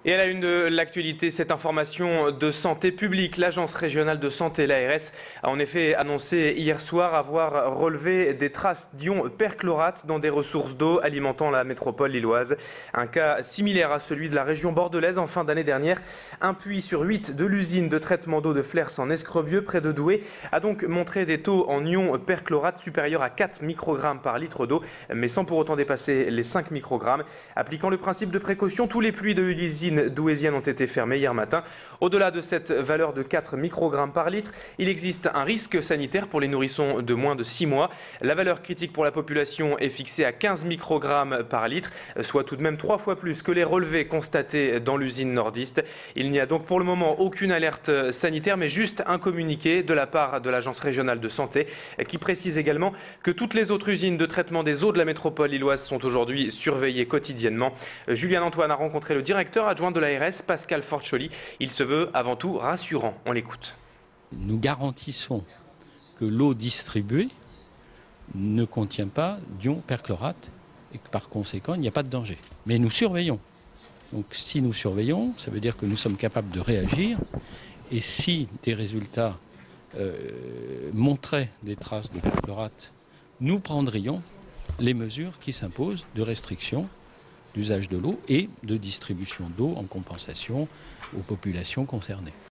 Et à la une de l'actualité, cette information de santé publique, l'Agence régionale de santé, l'ARS, a en effet annoncé hier soir avoir relevé des traces d'ion perchlorate dans des ressources d'eau alimentant la métropole lilloise. Un cas similaire à celui de la région bordelaise en fin d'année dernière. Un puits sur 8 de l'usine de traitement d'eau de Flers en Escrebieux, près de Douai, a donc montré des taux en ion perchlorate supérieurs à 4 microgrammes par litre d'eau, mais sans pour autant dépasser les 5 microgrammes. Appliquant le principe de précaution, tous les puits de l'usine douaisiennes ont été fermées hier matin. Au-delà de cette valeur de 4 microgrammes par litre, il existe un risque sanitaire pour les nourrissons de moins de 6 mois. La valeur critique pour la population est fixée à 15 microgrammes par litre, soit tout de même 3 fois plus que les relevés constatés dans l'usine nordiste. Il n'y a donc pour le moment aucune alerte sanitaire, mais juste un communiqué de la part de l'Agence régionale de santé qui précise également que toutes les autres usines de traitement des eaux de la métropole lilloise sont aujourd'hui surveillées quotidiennement. Julien Antoine a rencontré le directeur adjoint de l'ARS, Pascal Fortioli. Il se veut avant tout rassurant. On l'écoute. Nous garantissons que l'eau distribuée ne contient pas d'ion perchlorate et que par conséquent il n'y a pas de danger. Mais nous surveillons. Donc si nous surveillons, ça veut dire que nous sommes capables de réagir, et si des résultats montraient des traces de perchlorate, nous prendrions les mesures qui s'imposent de restriction d'usage de l'eau et de distribution d'eau en compensation aux populations concernées.